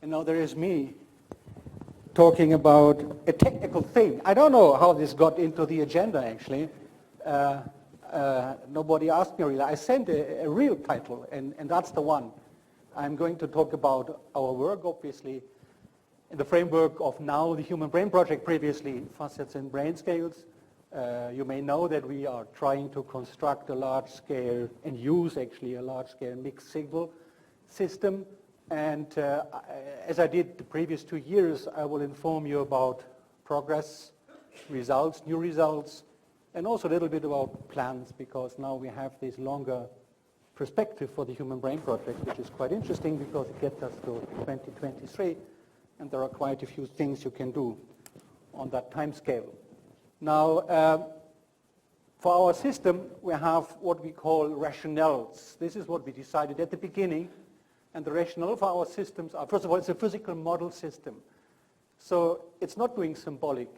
And now there is me talking about a technical thing. I don't know how this got into the agenda, actually. Nobody asked me really. I sent a real title, and that's the one. I'm going to talk about our work, obviously, in the framework of now the Human Brain Project, previously Facets and Brain Scales. You may know that we are trying to construct a large-scale, and use actually a large-scale mixed signal system. And as I did the previous 2 years, I will inform you about progress, results, new results, and also a little bit about plans, because now we have this longer perspective for the Human Brain Project, which is quite interesting because it gets us to 2023, and there are quite a few things you can do on that time scale. Now, for our system, we have what we call rationales. This is what we decided at the beginning. And the rationale for our systems are, first of all, it's a physical model system. So it's not doing symbolic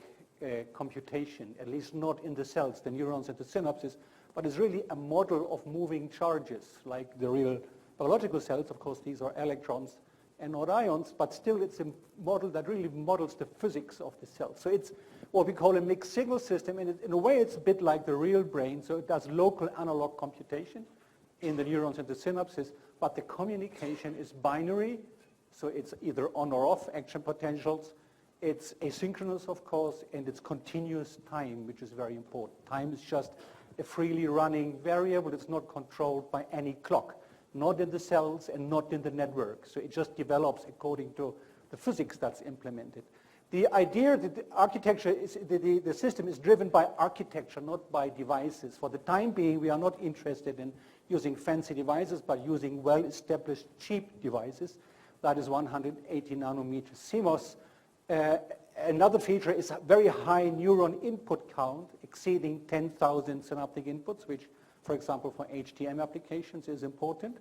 computation, at least not in the cells, the neurons and the synapses, but it's really a model of moving charges, like the real biological cells. Of course, these are electrons and not ions, but still it's a model that really models the physics of the cell. So it's what we call a mixed signal system, and in a way it's a bit like the real brain, so it does local analog computation in the neurons and the synapses, but the communication is binary, so it's either on or off action potentials. It's asynchronous, of course, and it's continuous time, which is very important. Time is just a freely running variable. It's not controlled by any clock, not in the cells and not in the network. So it just develops according to the physics that's implemented. The idea that the architecture is, the system is driven by architecture, not by devices. For the time being, we are not interested in using fancy devices, but using well-established cheap devices. That is 180 nanometer CMOS. Another feature is a very high neuron input count, exceeding 10,000 synaptic inputs, which, for example, for HTM applications is important.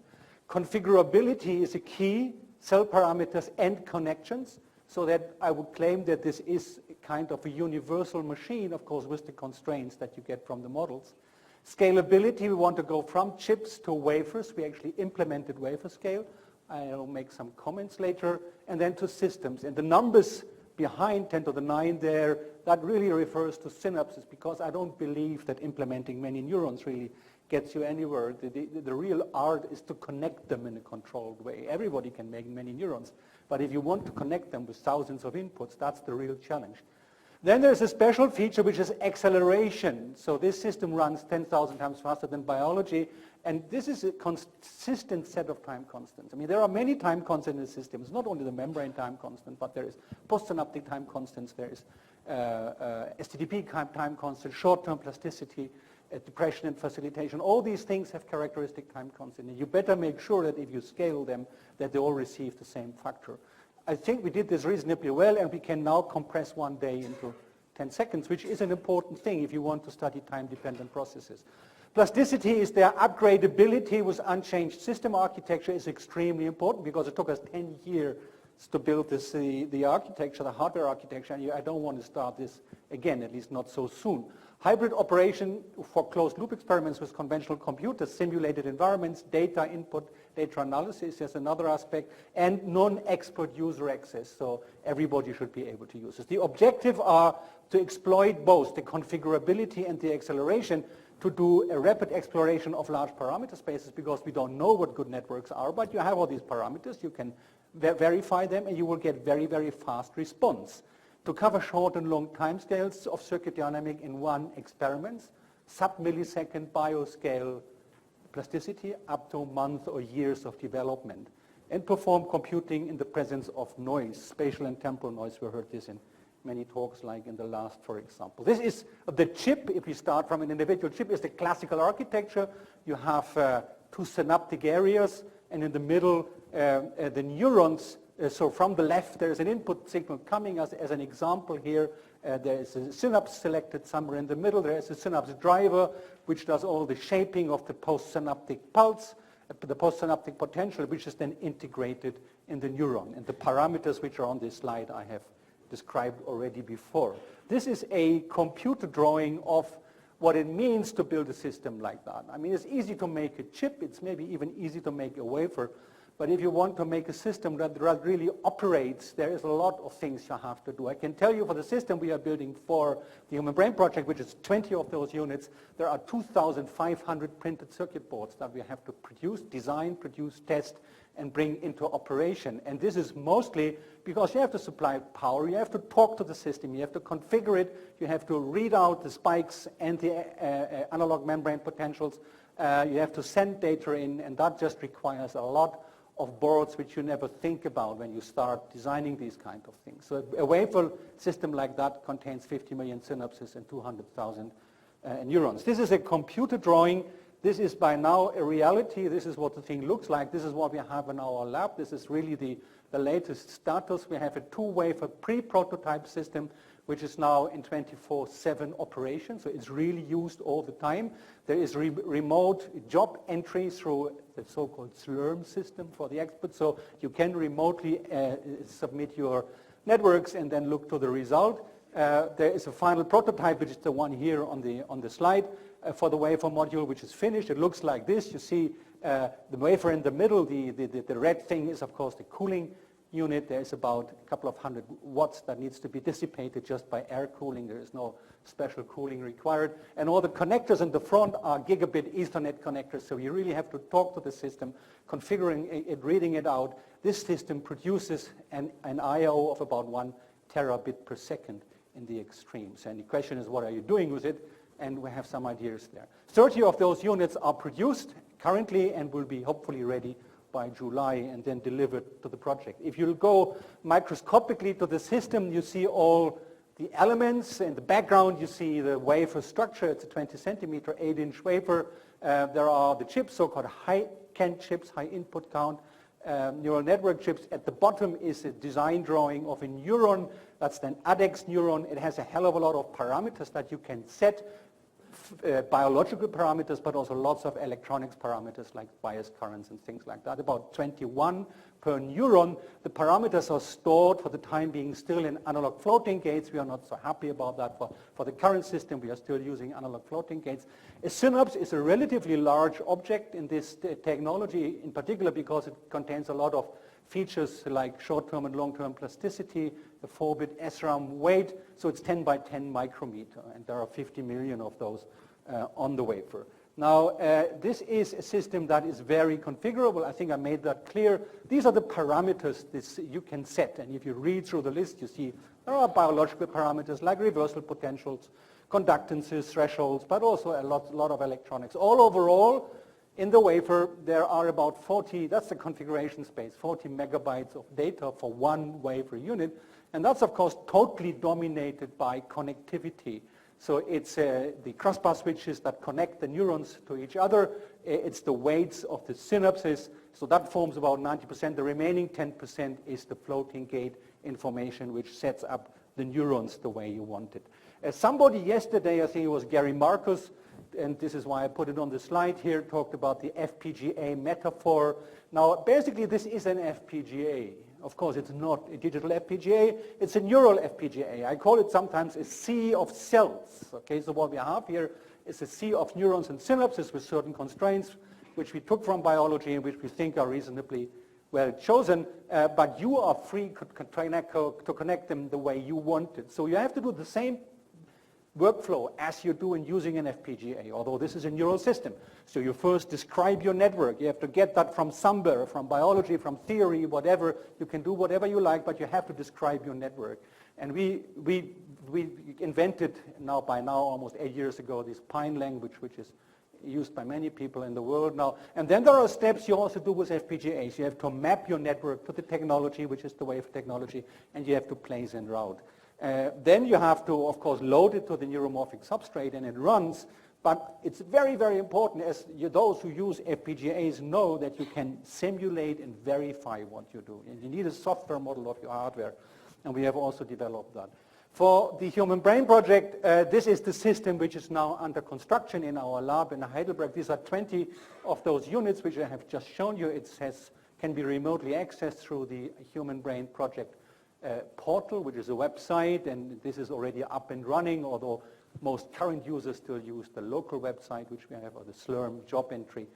Configurability is a key, cell parameters and connections, so that I would claim that this is kind of a universal machine, of course, with the constraints that you get from the models. Scalability, we want to go from chips to wafers. We actually implemented wafer scale. I'll make some comments later. And then to systems. And the numbers behind 10 to the 9 there, that really refers to synapses, because I don't believe that implementing many neurons really gets you anywhere. The real art is to connect them in a controlled way. Everybody can make many neurons, but if you want to connect them with thousands of inputs, that's the real challenge. Then there's a special feature, which is acceleration. So this system runs 10,000 times faster than biology, and this is a consistent set of time constants. I mean, there are many time constants in the system. It's not only the membrane time constant, but there is postsynaptic time constants, there is STDP time constant, short-term plasticity, depression and facilitation. All these things have characteristic time constant, and you better make sure that if you scale them, that they all receive the same factor. I think we did this reasonably well, and we can now compress 1 day into 10 seconds, which is an important thing if you want to study time-dependent processes. Plasticity is their upgradability with unchanged system architecture is extremely important, because it took us 10 years to build this, the architecture, the hardware architecture, and I don't want to start this again, at least not so soon. Hybrid operation for closed loop experiments with conventional computers, simulated environments, data input, data analysis is another aspect, and non-expert user access, so everybody should be able to use this. The objective are to exploit both the configurability and the acceleration to do a rapid exploration of large parameter spaces, because we don't know what good networks are, but you have all these parameters, you can verify them, and you will get very, very fast response. To cover short and long timescales of circuit dynamic in one experiment, sub-millisecond bioscale plasticity up to months or years of development, and perform computing in the presence of noise, spatial and temporal noise. We heard this in many talks, like in the last, for example. This is the chip. If we start from an individual chip, is the classical architecture. You have 2 synaptic areas, and in the middle, the neurons. So from the left, there is an input signal coming as an example here. There is a synapse selected somewhere in the middle. There is a synapse driver, which does all the shaping of the postsynaptic pulse, the postsynaptic potential, which is then integrated in the neuron. And the parameters which are on this slide I have described already before. This is a computer drawing of what it means to build a system like that. I mean, it's easy to make a chip. It's maybe even easy to make a wafer. But if you want to make a system that really operates, there is a lot of things you have to do. I can tell you for the system we are building for the Human Brain Project, which is 20 of those units, there are 2,500 printed circuit boards that we have to produce, design, produce, test, and bring into operation. And this is mostly because you have to supply power, you have to talk to the system, you have to configure it, you have to read out the spikes and the analog membrane potentials, you have to send data in, and that just requires a lot of boards which you never think about when you start designing these kind of things. So a wafer system like that contains 50 million synapses and 200,000 neurons. This is a computer drawing. This is by now a reality. This is what the thing looks like. This is what we have in our lab. This is really the latest status. We have a two-wafer pre-prototype system which is now in 24/7 operation, so it's really used all the time. There is remote job entry through the so-called Slurm system for the experts, so you can remotely submit your networks and then look to the result. There is a final prototype, which is the one here on the slide, for the wafer module, which is finished. It looks like this. You see the wafer in the middle, the red thing is of course the cooling unit. There's about a couple of hundred watts that needs to be dissipated just by air cooling. There is no special cooling required. And all the connectors in the front are gigabit Ethernet connectors, so you really have to talk to the system, configuring it, reading it out. This system produces an I/O of about 1 terabit per second in the extremes. And the question is, what are you doing with it? And we have some ideas there. 30 of those units are produced currently and will be hopefully ready by July and then delivered to the project. If you go microscopically to the system, you see all the elements. In the background, you see the wafer structure. It's a 20 centimeter, 8-inch wafer. There are the chips, so-called high-count chips, high input count, neural network chips. At the bottom is a design drawing of a neuron. That's an ADEX neuron. It has a hell of a lot of parameters that you can set, biological parameters, but also lots of electronics parameters like bias currents and things like that. About 21 per neuron. The parameters are stored for the time being still in analog floating gates. We are not so happy about that. For the current system, we are still using analog floating gates. A synapse is a relatively large object in this technology, in particular because it contains a lot of features like short-term and long-term plasticity, the 4-bit SRAM weight, so it's 10 by 10 micrometer, and there are 50 million of those on the wafer. Now, this is a system that is very configurable. I think I made that clear. These are the parameters you can set, and if you read through the list, you see there are biological parameters like reversal potentials, conductances, thresholds, but also a lot of electronics. All overall, in the wafer, there are about 40, that's the configuration space, 40 megabytes of data for one wafer unit. And that's, of course, totally dominated by connectivity. So it's the crossbar switches that connect the neurons to each other. It's the weights of the synapses. So that forms about 90%. The remaining 10% is the floating gate information, which sets up the neurons the way you want it. Somebody yesterday, I think it was Gary Marcus, and this is why I put it on the slide here, talked about the FPGA metaphor. Now, basically, this is an FPGA. Of course, it's not a digital FPGA. It's a neural FPGA. I call it sometimes a sea of cells. Okay, so what we have here is a sea of neurons and synapses with certain constraints, which we took from biology and which we think are reasonably well chosen, but you are free to connect them the way you want it. So you have to do the same workflow as you do in using an FPGA, although this is a neural system. So you first describe your network. You have to get that from somewhere, from biology, from theory, whatever. You can do whatever you like, but you have to describe your network. And we invented by now almost 8 years ago this Pine language, which is used by many people in the world now. And then there are steps you also do with FPGAs. You have to map your network to the technology, which is the wave technology, and you have to place and route. Then you have to, of course, load it to the neuromorphic substrate and it runs, but it's very, very important, as those who use FPGAs know, that you can simulate and verify what you do. And you need a software model of your hardware, and we have also developed that. For the Human Brain Project, this is the system which is now under construction in our lab in Heidelberg. These are 20 of those units which I have just shown you. It can be remotely accessed through the Human Brain Project portal, which is a website, and this is already up and running, although most current users still use the local website, which we have, or the Slurm job entry.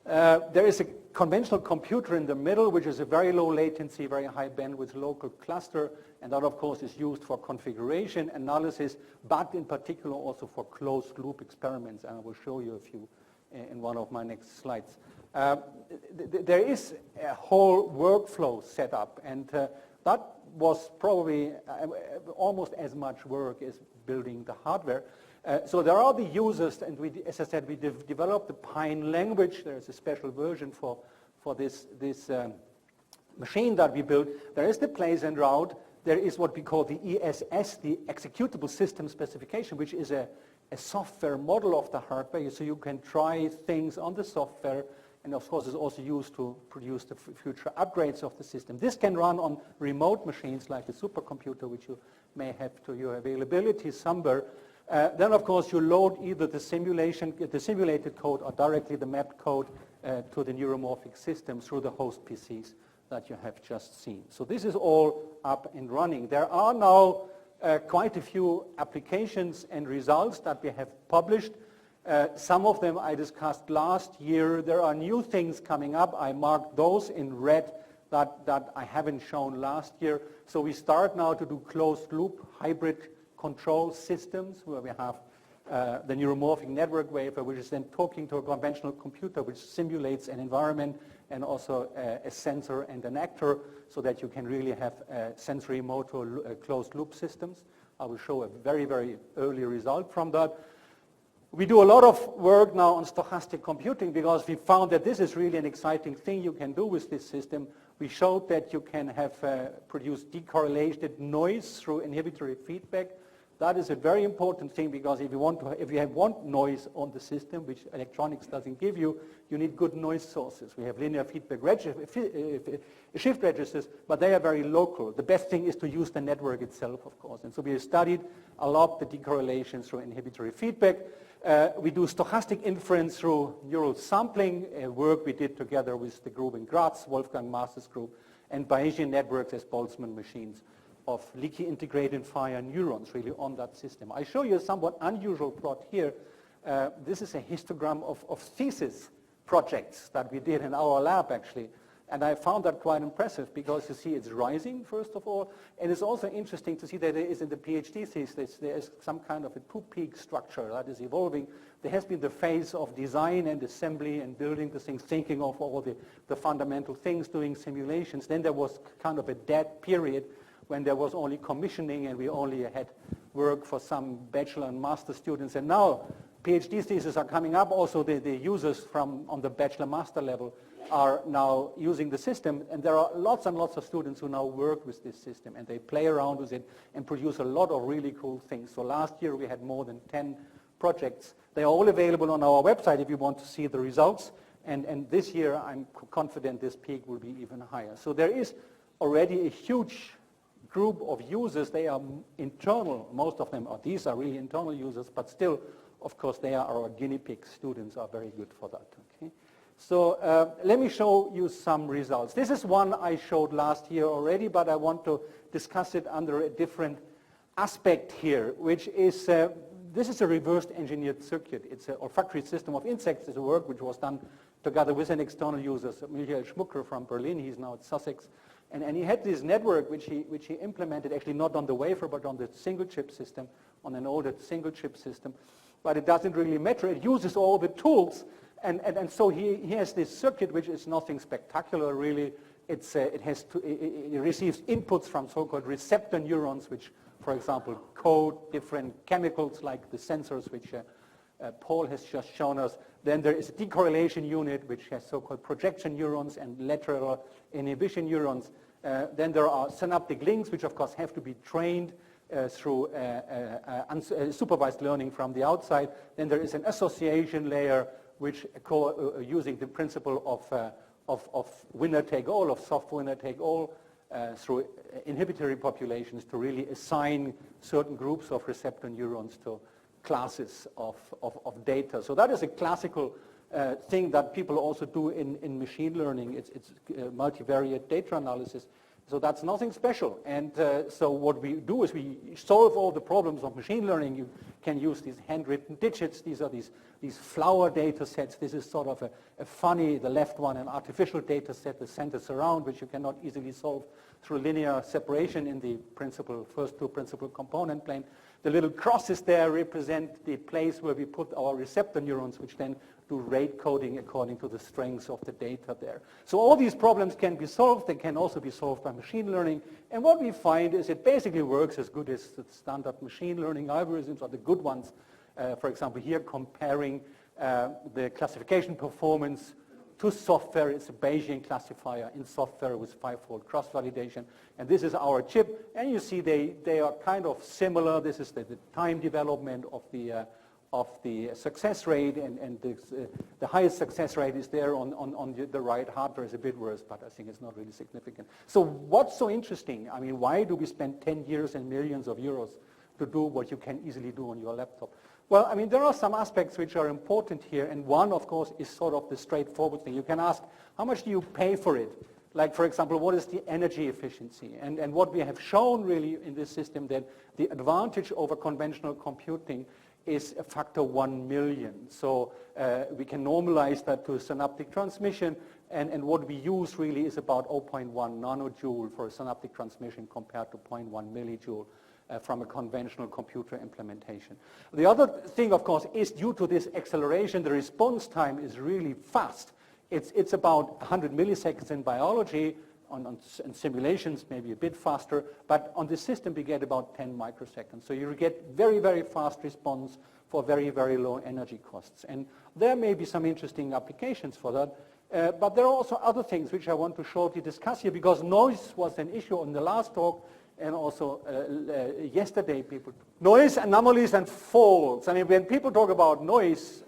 There is a conventional computer in the middle, which is a very low latency, very high bandwidth local cluster, and that of course is used for configuration analysis, but in particular also for closed loop experiments, and I will show you a few in one of my next slides. There is a whole workflow set up, and that was probably almost as much work as building the hardware. So there are the users, and as I said, we developed the Pine language. There is a special version for this machine that we built. There is the place and route. There is what we call the ESS, the executable system specification, which is a software model of the hardware, so you can try things on the software, and of course it's also used to produce the future upgrades of the system. This can run on remote machines like a supercomputer, which you may have to your availability somewhere. Then of course you load either the simulated code or directly the mapped code to the neuromorphic system through the host PCs that you have just seen. So this is all up and running. There are now quite a few applications and results that we have published. Some of them I discussed last year. There are new things coming up. I marked those in red that I haven't shown last year. So we start now to do closed loop hybrid control systems where we have the neuromorphic network wafer, which is then talking to a conventional computer which simulates an environment and also a sensor and an actor, so that you can really have sensory motor closed loop systems. I will show a very, very early result from that. We do a lot of work now on stochastic computing because we found that this is really an exciting thing you can do with this system. We showed that you can have produce decorrelated noise through inhibitory feedback. That is a very important thing because if you want noise on the system, which electronics doesn't give you, you need good noise sources. We have linear feedback shift registers, but they are very local. The best thing is to use the network itself, of course. And so we have studied a lot the decorrelation through inhibitory feedback. We do stochastic inference through neural sampling, work we did together with the group in Graz, Wolfgang Master's group, and Bayesian networks as Boltzmann machines of leaky integrated fire neurons really on that system. I show you a somewhat unusual plot here. This is a histogram of thesis projects that we did in our lab actually. And I found that quite impressive because you see it's rising, first of all, and it's also interesting to see that there is in the PhD thesis, there is some kind of a two-peak structure that is evolving. There has been the phase of design and assembly and building the things, thinking of all the fundamental things, doing simulations. Then there was kind of a dead period when there was only commissioning and we only had work for some bachelor and master students. And now PhD theses are coming up. Also the users from on the bachelor master level are now using the system, and there are lots and lots of students who now work with this system and they play around with it and produce a lot of really cool things. So last year we had more than 10 projects. They are all available on our website if you want to see the results, and this year I'm confident this peak will be even higher. So there is already a huge group of users. They are internal, most of them, or these are really internal users, but still, of course, they are our guinea pig students are very good for that. Okay? So let me show you some results. This is one I showed last year already, but I want to discuss it under a different aspect here, which is, this is a reversed engineered circuit. It's an olfactory system of insects. It's a work which was done together with an external user, Michael Schmucker from Berlin. He's now at Sussex. And he had this network which he implemented actually not on the wafer, but on the single chip system, on an older single chip system. But it doesn't really matter. It uses all the tools. And so he has this circuit which is nothing spectacular really. It receives inputs from so-called receptor neurons, which, for example, code different chemicals like the sensors which Paul has just shown us. Then there is a decorrelation unit which has so-called projection neurons and lateral inhibition neurons. Then there are synaptic links which of course have to be trained through supervised learning from the outside. Then there is an association layer which using the principle of winner-take-all, of soft winner-take-all through inhibitory populations to really assign certain groups of receptor neurons to classes of data. So that is a classical thing that people also do in machine learning. It's multivariate data analysis. So that's nothing special. And so what we do is we solve all the problems of machine learning. You can use these handwritten digits. These are these flower data sets. This is sort of a funny, the left one, an artificial data set, the center surround, which you cannot easily solve through linear separation in the first two principal component plane. The little crosses there represent the place where we put our receptor neurons, which then do rate coding according to the strengths of the data there. So all these problems can be solved. They can also be solved by machine learning. And what we find is it basically works as good as the standard machine learning algorithms, or the good ones. For example, here comparing the classification performance to software. It's a Bayesian classifier in software with 5-fold cross-validation. And this is our chip. And you see they are kind of similar. This is the time development of the success rate, and the highest success rate is there on the right. Hardware is a bit worse, but I think it's not really significant. So what's so interesting? I mean, why do we spend 10 years and millions of euros to do what you can easily do on your laptop? Well, I mean, there are some aspects which are important here, and one, of course, is sort of the straightforward thing. You can ask, how much do you pay for it? Like, for example, what is the energy efficiency? And what we have shown really in this system, that the advantage over conventional computing is a factor 1 million. So we can normalize that to synaptic transmission, and what we use really is about 0.1 nanojoule for a synaptic transmission compared to 0.1 millijoule from a conventional computer implementation. The other thing, of course, is due to this acceleration, the response time is really fast. It's about 100 milliseconds in biology. On simulations, maybe a bit faster, but on the system we get about 10 microseconds. So you get very, very fast response for very, very low energy costs. And there may be some interesting applications for that. But there are also other things which I want to shortly discuss here, because noise was an issue in the last talk, and also yesterday noise, anomalies, and faults. I mean, when people talk about noise,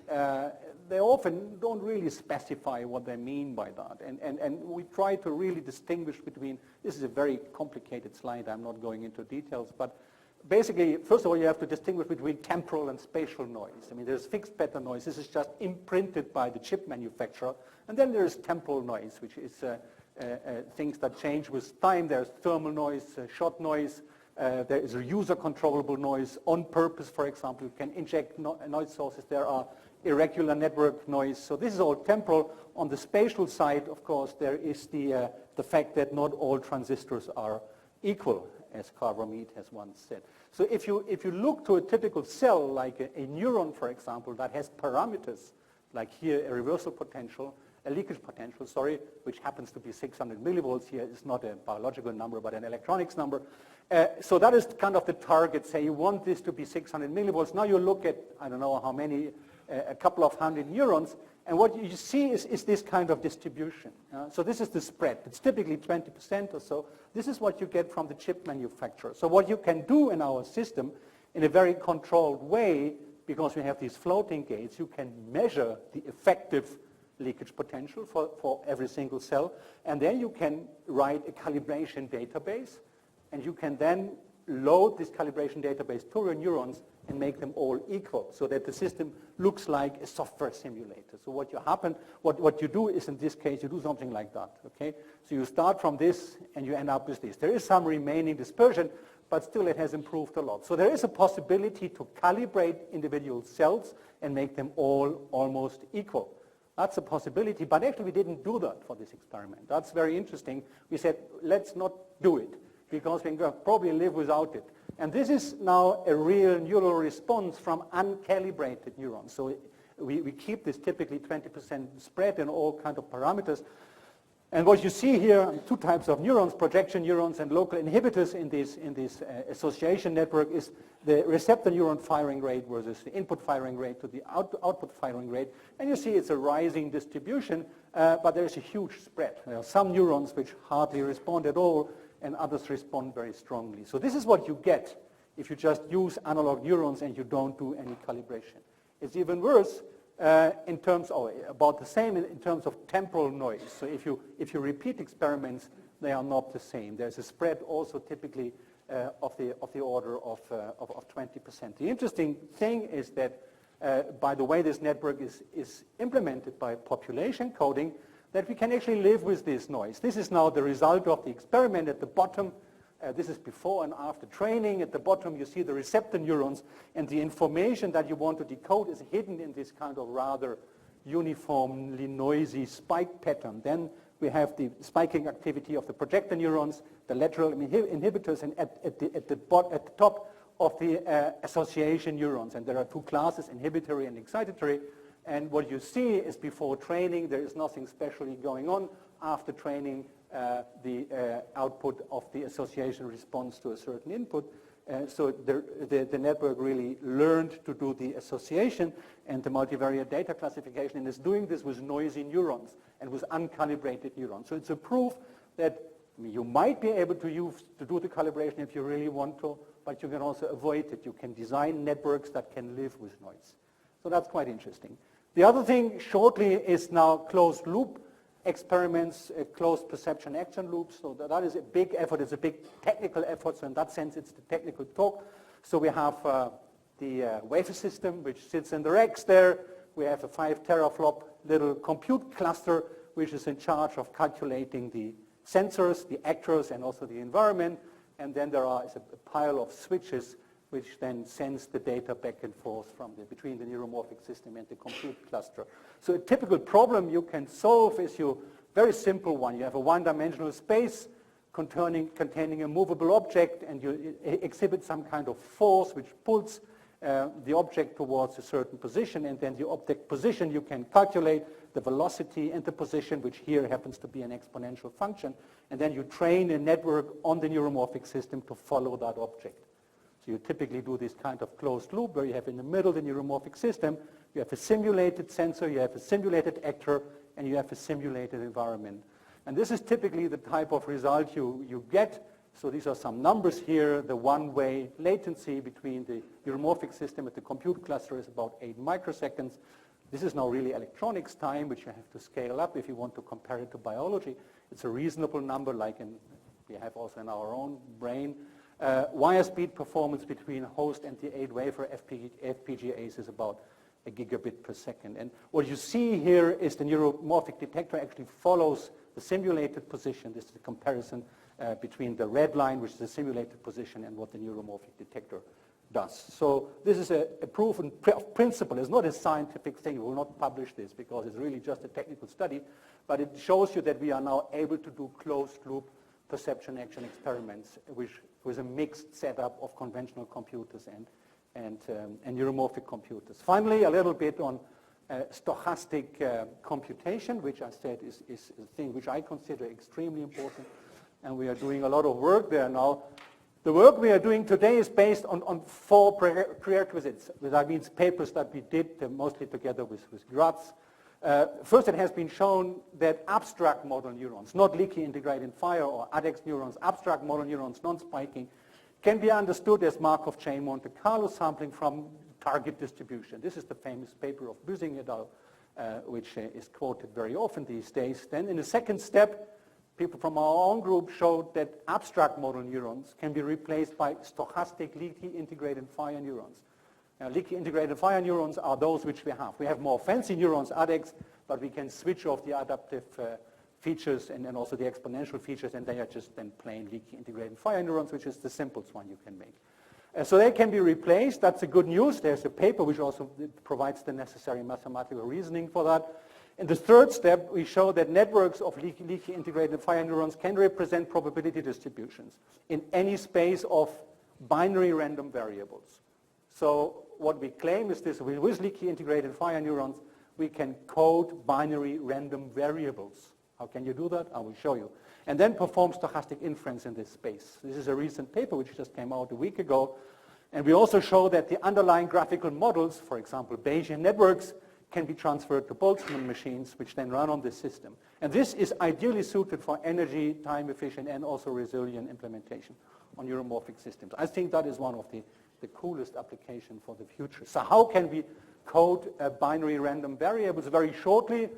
they often don't really specify what they mean by that. And we try to really distinguish between, this is a very complicated slide, I'm not going into details, but basically, first of all, you have to distinguish between temporal and spatial noise. I mean, there's fixed pattern noise. This is just imprinted by the chip manufacturer. And then there's temporal noise, which is things that change with time. There's thermal noise, shot noise. There is a user-controllable noise on purpose, for example. You can inject noise sources. There are irregular network noise. So this is all temporal. On the spatial side, of course, there is the fact that not all transistors are equal, as Carver Mead has once said. So if you look to a typical cell, like a neuron, for example, that has parameters, like here a reversal potential, a leakage potential, which happens to be 600 millivolts here. It's not a biological number, but an electronics number. So that is kind of the target. Say you want this to be 600 millivolts. Now you look at, I don't know how many, a couple of hundred neurons, and what you see is this kind of distribution. So this is the spread. It's typically 20% or so. This is what you get from the chip manufacturer. So what you can do in our system in a very controlled way, because we have these floating gates, you can measure the effective leakage potential for every single cell, and then you can write a calibration database, and you can then load this calibration database to your neurons and make them all equal, so that the system looks like a software simulator. So what you do is, in this case, you do something like that, okay? So you start from this and you end up with this. There is some remaining dispersion, but still it has improved a lot. So there is a possibility to calibrate individual cells and make them all almost equal. That's a possibility, but actually we didn't do that for this experiment. That's very interesting. We said, let's not do it, because we can probably live without it. And this is now a real neural response from uncalibrated neurons. So we keep this typically 20% spread in all kinds of parameters. And what you see here, two types of neurons, projection neurons and local inhibitors in this association network, is the receptor neuron firing rate versus the input firing rate to the output firing rate. And you see it's a rising distribution, but there's a huge spread. There are some neurons which hardly respond at all, and others respond very strongly. So this is what you get if you just use analog neurons and you don't do any calibration. It's even worse in terms of, about the same in terms of temporal noise. So if you repeat experiments, they are not the same. There's a spread also typically of the order of 20%. The interesting thing is that by the way this network is implemented by population coding, that we can actually live with this noise. This is now the result of the experiment at the bottom. This is before and after training. At the bottom you see the receptor neurons, and the information that you want to decode is hidden in this kind of rather uniformly noisy spike pattern. Then we have the spiking activity of the projector neurons, the lateral inhibitors, and at the top of the association neurons. And there are two classes, inhibitory and excitatory. And what you see is before training, there is nothing specially going on. After training, the output of the association responds to a certain input. So the network really learned to do the association and the multivariate data classification, and is doing this with noisy neurons and with uncalibrated neurons. So it's a proof that you might be able to use to do the calibration if you really want to, but you can also avoid it. You can design networks that can live with noise. So that's quite interesting. The other thing shortly is now closed loop experiments, closed perception action loops. So that is a big effort. It's a big technical effort. So in that sense, it's the technical talk. So we have the wafer system, which sits in the racks there. We have a 5 teraflop little compute cluster, which is in charge of calculating the sensors, the actors, and also the environment. And then there is a pile of switches which then sends the data back and forth between the neuromorphic system and the compute cluster. So a typical problem you can solve is very simple one. You have a one-dimensional space containing a movable object, and you exhibit some kind of force which pulls the object towards a certain position, and then the object position you can calculate the velocity and the position, which here happens to be an exponential function, and then you train a network on the neuromorphic system to follow that object. So you typically do this kind of closed loop where you have in the middle the neuromorphic system, you have a simulated sensor, you have a simulated actor, and you have a simulated environment. And this is typically the type of result you get. So these are some numbers here. The one-way latency between the neuromorphic system and the compute cluster is about 8 microseconds. This is now really electronics time, which you have to scale up if you want to compare it to biology. It's a reasonable number, like we have also in our own brain. Wire speed performance between host and the 8 wafer FPGAs is about a gigabit per second. And what you see here is the neuromorphic detector actually follows the simulated position. This is the comparison between the red line, which is the simulated position, and what the neuromorphic detector does. So this is a proven principle. It's not a scientific thing. We will not publish this because it's really just a technical study, but it shows you that we are now able to do closed loop perception action experiments, which was a mixed setup of conventional computers and neuromorphic computers. Finally, a little bit on stochastic computation, which I said is a thing which I consider extremely important, and we are doing a lot of work there now. The work we are doing today is based on 4 prerequisites. That means papers that we did mostly together with Graz. First, it has been shown that abstract model neurons, not leaky integrated fire or ADEX neurons, abstract model neurons, non-spiking, can be understood as Markov chain Monte Carlo sampling from target distribution. This is the famous paper of Büsing et al., which is quoted very often these days. Then in the second step, people from our own group showed that abstract model neurons can be replaced by stochastic leaky integrated fire neurons. Now, leaky integrated fire neurons are those which we have. We have more fancy neurons, ADEX, but we can switch off the adaptive features and then also the exponential features, and they are just then plain leaky integrated fire neurons, which is the simplest one you can make. So they can be replaced. That's the good news. There's a paper which also provides the necessary mathematical reasoning for that. In the third step, we show that networks of leaky integrated fire neurons can represent probability distributions in any space of binary random variables. So what we claim is this: with leaky integrated fire neurons, we can code binary random variables. How can you do that? I will show you. And then perform stochastic inference in this space. This is a recent paper which just came out a week ago. And we also show that the underlying graphical models, for example, Bayesian networks, can be transferred to Boltzmann machines, which then run on this system. And this is ideally suited for energy, time efficient, and also resilient implementation on neuromorphic systems. I think that is one of the coolest application for the future. So how can we code binary random variables? Very shortly,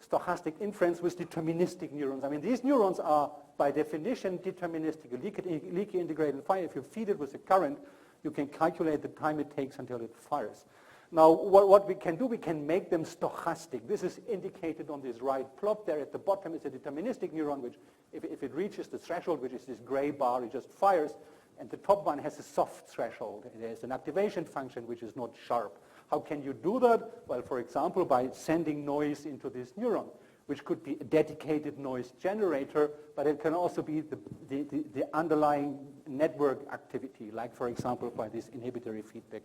stochastic inference with deterministic neurons. I mean, these neurons are by definition deterministic. A leaky integrated fire, if you feed it with a current, you can calculate the time it takes until it fires. Now, what we can do, we can make them stochastic. This is indicated on this right plot there. At the bottom is a deterministic neuron, which if it reaches the threshold, which is this gray bar, it just fires. And the top one has a soft threshold. There's an activation function which is not sharp. How can you do that? Well, for example, by sending noise into this neuron, which could be a dedicated noise generator, but it can also be the underlying network activity, like, for example, by these inhibitory feedback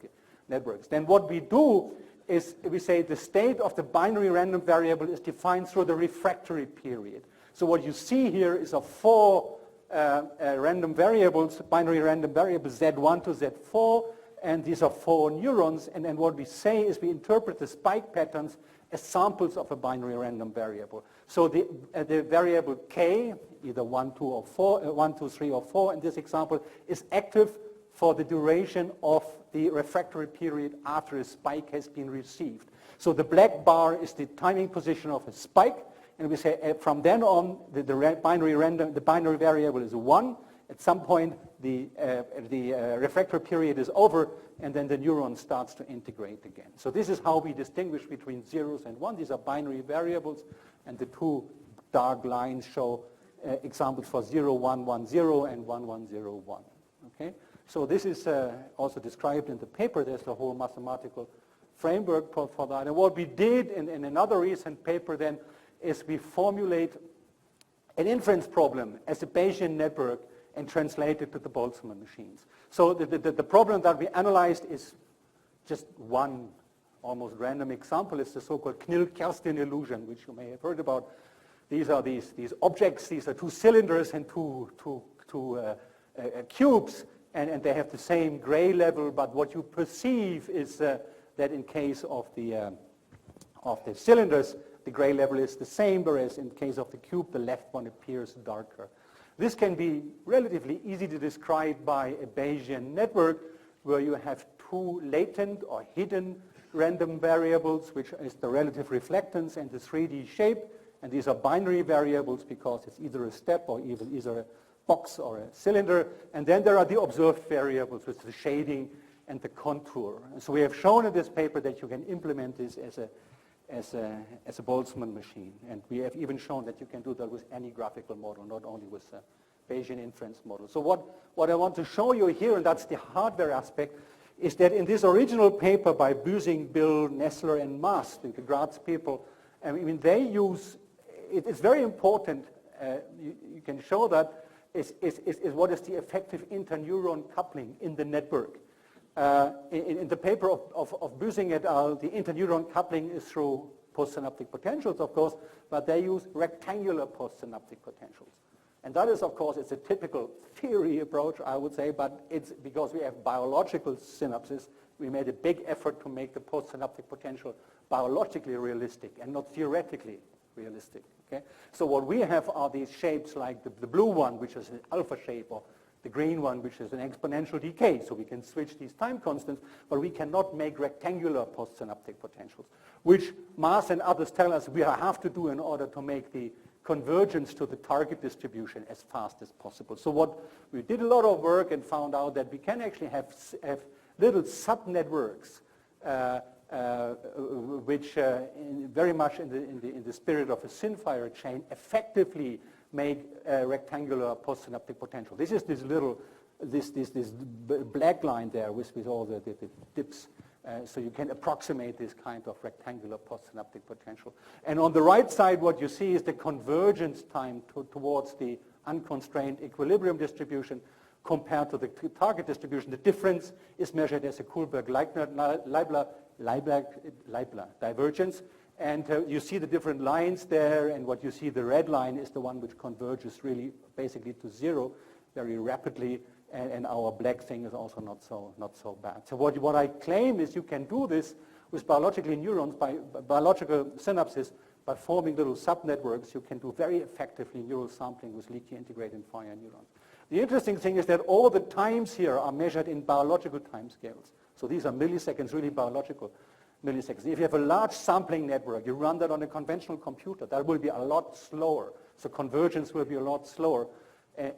networks. Then what we do is we say the state of the binary random variable is defined through the refractory period. So what you see here is a 4 random variables, binary random variables, Z1 to Z4, and these are 4 neurons, and then what we say is we interpret the spike patterns as samples of a binary random variable. So the variable K, either 1, 2, or 4, 1, 2, 3, or 4 in this example, is active for the duration of the refractory period after a spike has been received. So the black bar is the timing position of a spike, and we say from then on the binary variable is 1. At some point the refractory period is over, and then the neuron starts to integrate again. So this is how we distinguish between zeros and 1. These are binary variables, and the 2 dark lines show examples for 0, 1, 1, 0 and 1, 1, 0, 1. Okay? So this is also described in the paper. There's a whole mathematical framework for that. And what we did in another recent paper then is we formulate an inference problem as a Bayesian network and translate it to the Boltzmann machines. So the problem that we analyzed is just one almost random example. It's the so-called Knill-Kerstin illusion, which you may have heard about. These are these objects. These are 2 cylinders and two cubes, and they have the same gray level, but what you perceive is that in case of the cylinders, the gray level is the same, whereas in case of the cube, the left one appears darker. This can be relatively easy to describe by a Bayesian network where you have 2 latent or hidden random variables, which is the relative reflectance and the 3D shape, and these are binary variables because it's either a step or even either a box or a cylinder, and then there are the observed variables with the shading and the contour. And so we have shown in this paper that you can implement this as a Boltzmann machine, and we have even shown that you can do that with any graphical model, not only with a Bayesian inference model. So what I want to show you here, and that's the hardware aspect, is that in this original paper by Büsing, Bill, Nessler, and Mast, the Graz people, I mean, they use, it's very important, you can show that, is what is the effective interneuron coupling in the network. In the paper of Büsing et al., the interneuron coupling is through postsynaptic potentials, of course, but they use rectangular postsynaptic potentials. And that is, of course, it's a typical theory approach, I would say, but it's because we have biological synapses, we made a big effort to make the postsynaptic potential biologically realistic and not theoretically realistic. Okay? So what we have are these shapes like the blue one, which is an alpha shape, or the green one, which is an exponential decay. So we can switch these time constants, but we cannot make rectangular postsynaptic potentials, which Mast and others tell us we have to do in order to make the convergence to the target distribution as fast as possible. So what we did a lot of work and found out that we can actually have little subnetworks which very much in the spirit of a Sinfire chain effectively make rectangular postsynaptic potential. This is this little, this black line there with all the dips. So you can approximate this kind of rectangular postsynaptic potential. And on the right side, what you see is the convergence time towards the unconstrained equilibrium distribution compared to the target distribution. The difference is measured as a Kullberg-Leibler divergence. And you see the different lines there, and what you see, the red line is the one which converges really basically to 0 very rapidly, and our black thing is also not so bad. So what I claim is you can do this with biological neurons, by biological synapses, by forming little subnetworks. You can do very effectively neural sampling with leaky integrated fire neurons. The interesting thing is that all the times here are measured in biological time scales. So these are milliseconds, really biological milliseconds. If you have a large sampling network, you run that on a conventional computer, that will be a lot slower. So convergence will be a lot slower.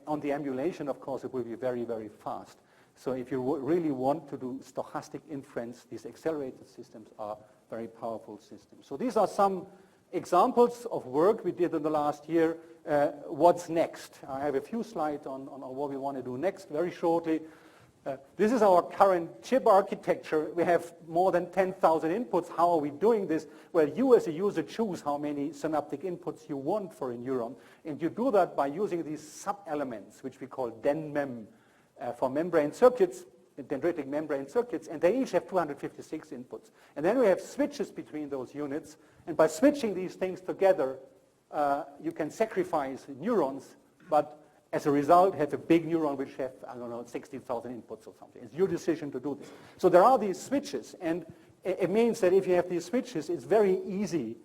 On the emulation, of course, it will be very, very fast. So if you really want to do stochastic inference, these accelerated systems are very powerful systems. So these are some examples of work we did in the last year. What's next? I have a few slides on what we want to do next very shortly. This is our current chip architecture. We have more than 10,000 inputs. How are we doing this? Well, you as a user choose how many synaptic inputs you want for a neuron. And you do that by using these sub-elements, which we call DENMEM, for membrane circuits, dendritic membrane circuits, and they each have 256 inputs. And then we have switches between those units, and by switching these things together, you can sacrifice neurons, but as a result have a big neuron which have, I don't know, 60,000 inputs or something. It's your decision to do this. So there are these switches, and it means that if you have these switches, it's very easy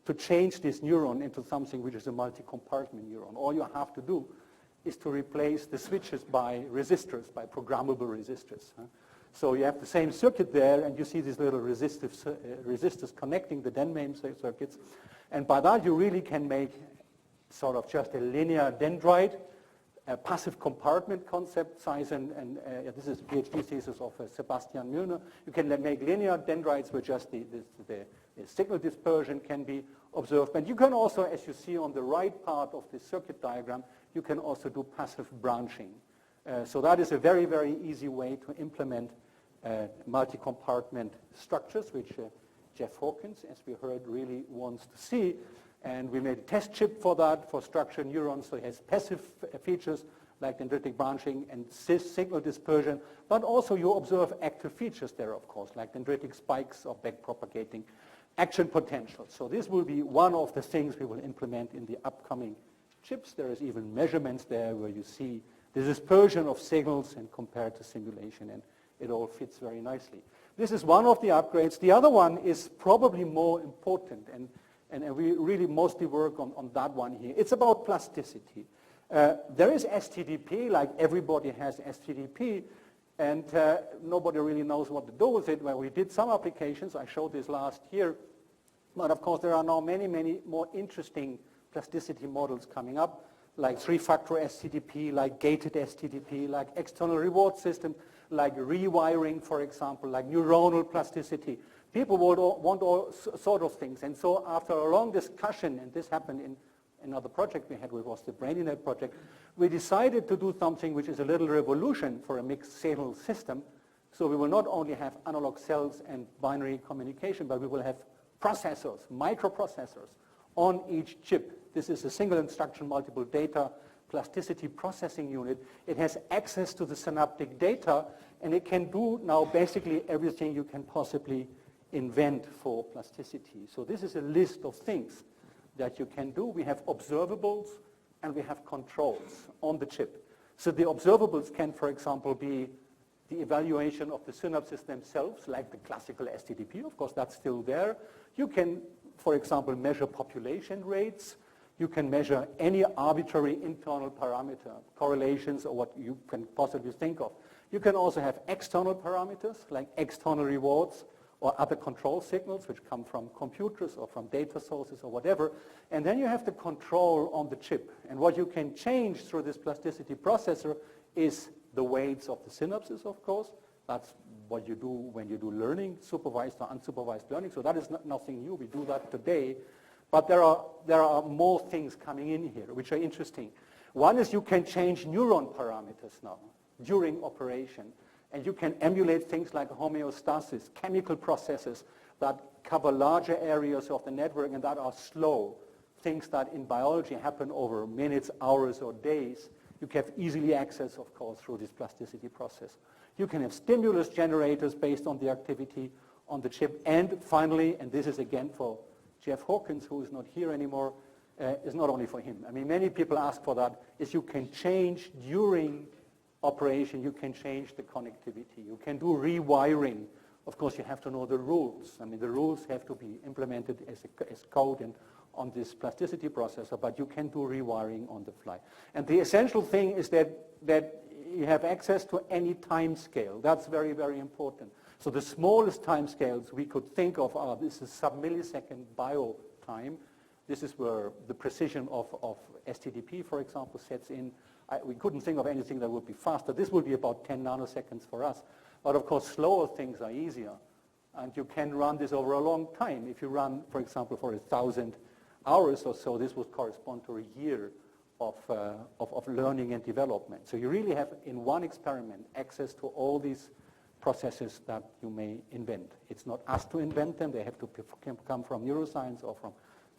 to change this neuron into something which is a multi-compartment neuron. All you have to do is to replace the switches by resistors, by programmable resistors. So you have the same circuit there, and you see these little resistors connecting the DENMEM circuits. And by that, you really can make sort of just a linear dendrite, a passive compartment concept size, and this is a PhD thesis of Sebastian Müllner. You can make linear dendrites where just the signal dispersion can be observed. And you can also, as you see on the right part of the circuit diagram, you can also do passive branching. So that is a very, very easy way to implement multi-compartment structures, which Jeff Hawkins, as we heard, really wants to see. And we made a test chip for that, for structured neurons, so it has passive features like dendritic branching and signal dispersion, but also you observe active features there, of course, like dendritic spikes or backpropagating action potential. So this will be one of the things we will implement in the upcoming chips. There is even measurements there where you see the dispersion of signals and compared to simulation, and it all fits very nicely. This is one of the upgrades. The other one is probably more important, and we really mostly work on that one here. It's about plasticity. There is STDP, like everybody has STDP, and nobody really knows what to do with it. Well, we did some applications. I showed this last year. But of course, there are now many, many more interesting plasticity models coming up, like three-factor STDP, like gated STDP, like external reward system, like rewiring, for example, like neuronal plasticity. People want all sort of things. And so after a long discussion, and this happened in another project we had, which was the BrainyNet project, we decided to do something which is a little revolution for a mixed signal system. So we will not only have analog cells and binary communication, but we will have processors, microprocessors, on each chip. This is a single instruction multiple data plasticity processing unit. It has access to the synaptic data, and it can do now basically everything you can possibly invent for plasticity. So this is a list of things that you can do. We have observables and we have controls on the chip. So the observables can, for example, be the evaluation of the synapses themselves, like the classical STDP. Of course, that's still there. You can, for example, measure population rates. You can measure any arbitrary internal parameter, correlations, or what you can possibly think of. You can also have external parameters, like external rewards, or other control signals which come from computers or from data sources or whatever. And then you have the control on the chip. And what you can change through this plasticity processor is the weights of the synapses, of course. That's what you do when you do learning, supervised or unsupervised learning. So that is nothing new. We do that today. But there are more things coming in here which are interesting. One is you can change neuron parameters now during operation. And you can emulate things like homeostasis, chemical processes that cover larger areas of the network and that are slow. Things that in biology happen over minutes, hours, or days. You can have easily access, of course, through this plasticity process. You can have stimulus generators based on the activity on the chip. And finally, and this is again for Jeff Hawkins, who is not here anymore, is not only for him. I mean, many people ask for that, is you can change during operation, you can change the connectivity. You can do rewiring. Of course, you have to know the rules. I mean, the rules have to be implemented as code and on this plasticity processor, but you can do rewiring on the fly. And the essential thing is that you have access to any time scale. That's very, very important. So the smallest time scales we could think of are, this is sub-millisecond bio time. This is where the precision of STDP, for example, sets in. We couldn't think of anything that would be faster. This would be about 10 nanoseconds for us. But of course, slower things are easier. And you can run this over a long time. If you run, for example, for 1,000 hours or so, this would correspond to a year of learning and development. So you really have, in one experiment, access to all these processes that you may invent. It's not us to invent them. They have to come from neuroscience or from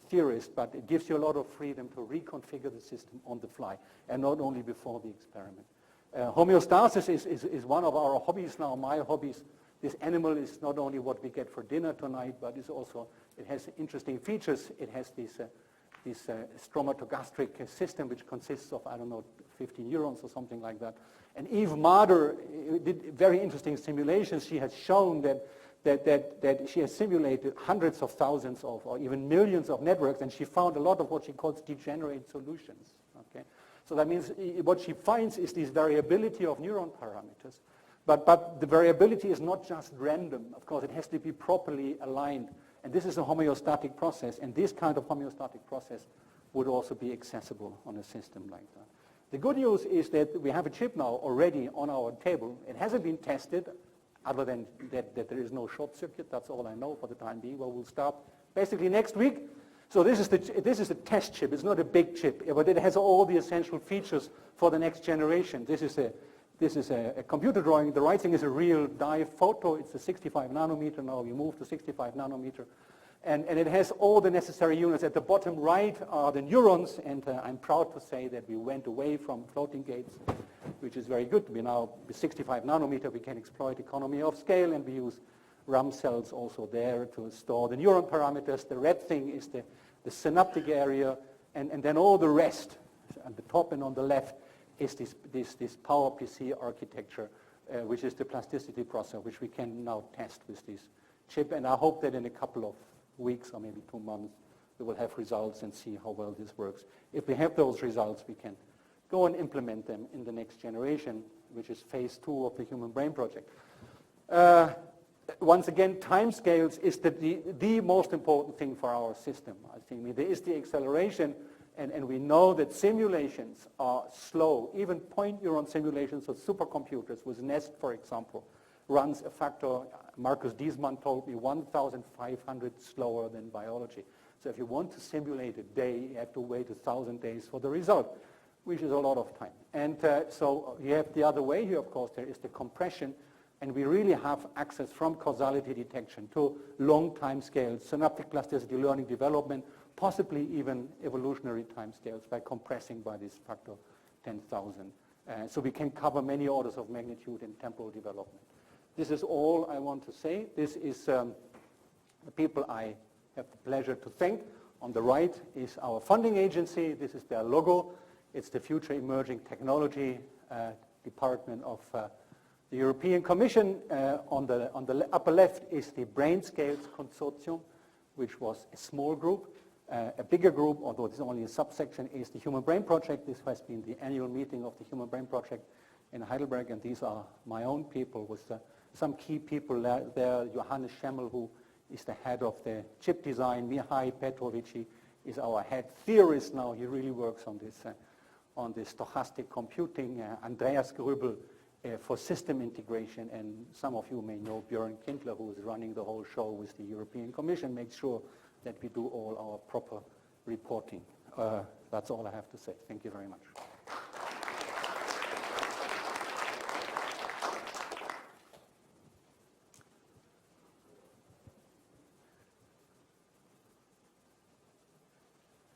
theorists, but it gives you a lot of freedom to reconfigure the system on the fly, and not only before the experiment. Homeostasis is one of our hobbies now, my hobbies. This animal is not only what we get for dinner tonight, but it's also, it has interesting features. It has this stromatogastric system, which consists of, I don't know, 15 neurons or something like that. And Eve Marder did very interesting simulations. She has shown that she has simulated hundreds of thousands of, or even millions of networks, and she found a lot of what she calls degenerate solutions. Okay? So that means what she finds is this variability of neuron parameters. But the variability is not just random. Of course, it has to be properly aligned. And this is a homeostatic process, and this kind of homeostatic process would also be accessible on a system like that. The good news is that we have a chip now already on our table. It hasn't been tested, other than that there is no short circuit. That's all I know for the time being. Well, we'll start basically next week. So this is the test chip. It's not a big chip, but it has all the essential features for the next generation. This is a computer drawing. The right thing is a real dye photo. It's a 65 nanometer now. We moved to 65 nanometer. And it has all the necessary units. At the bottom right are the neurons, and I'm proud to say that we went away from floating gates, which is very good. We now, with 65 nanometer, we can exploit economy of scale, and we use RAM cells also there to store the neuron parameters. The red thing is the synaptic area, and then all the rest, at the top and on the left, is this PowerPC architecture, which is the plasticity processor, which we can now test with this chip. And I hope that in a couple of weeks or maybe 2 months, we will have results and see how well this works. If we have those results, we can go and implement them in the next generation, which is phase 2 of the Human Brain Project. Once again, timescales is the most important thing for our system. I think there is the acceleration, and we know that simulations are slow. Even point neuron simulations of supercomputers with NEST, for example, runs a factor, Marcus Diesmann told me, 1,500 slower than biology. So if you want to simulate a day, you have to wait 1,000 days for the result, which is a lot of time. And so you have the other way here, of course, there is the compression, and we really have access from causality detection to long time scales, synaptic plasticity, learning development, possibly even evolutionary time scales by compressing by this factor 10,000. So we can cover many orders of magnitude in temporal development. This is all I want to say. This is the people I have the pleasure to thank. On the right is our funding agency. This is their logo. It's the Future Emerging Technology Department of the European Commission. On the upper left is the Brain Scales Consortium, which was a small group. A bigger group, although it's only a subsection, is the Human Brain Project. This has been the annual meeting of the Human Brain Project in Heidelberg, and these are my own people with some key people there. Johannes Schemmel, who is the head of the chip design. Mihai Petrovici is our head theorist now. He really works on this stochastic computing. Andreas Grübel for system integration, and some of you may know Björn Kindler, who is running the whole show with the European Commission, makes sure that we do all our proper reporting. That's all I have to say. Thank you very much.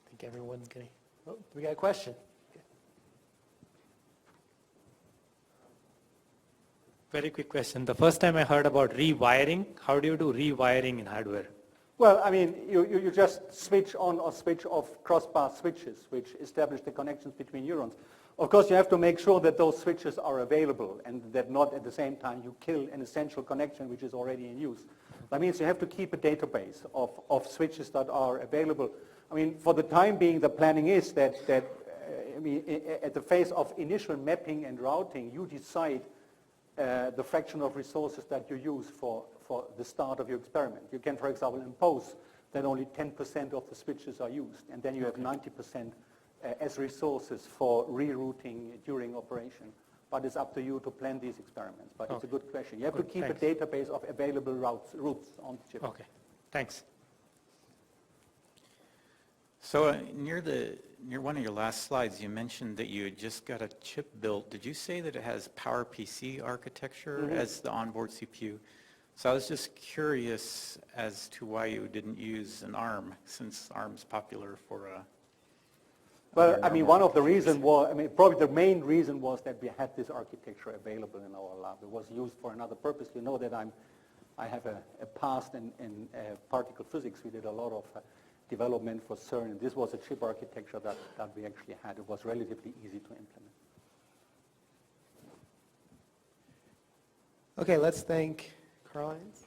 I think everyone's getting, oh, we got a question. Very quick question. The first time I heard about rewiring, how do you do rewiring in hardware? Well, I mean, you just switch on or switch off crossbar switches, which establish the connections between neurons. Of course, you have to make sure that those switches are available and that not at the same time you kill an essential connection which is already in use. That means you have to keep a database of switches that are available. I mean, for the time being, the planning is that I mean, at the phase of initial mapping and routing, you decide the fraction of resources that you use for the start of your experiment. You can, for example, impose that only 10% of the switches are used, and then you have 90% as resources for rerouting during operation. But it's up to you to plan these experiments. But it's a good question. You have to keep a database of available routes on the chip. Okay, thanks. So near one of your last slides, you mentioned that you had just got a chip built. Did you say that it has PowerPC architecture as the onboard CPU? So I was just curious as to why you didn't use an ARM, since ARM's popular for well, I mean, one of the reasons was, I mean, probably the main reason was that we had this architecture available in our lab. It was used for another purpose. You know that I have a past in particle physics. We did a lot of development for CERN, and this was a chip architecture that we actually had. It was relatively easy to implement. Okay, let's thank Karlheintz.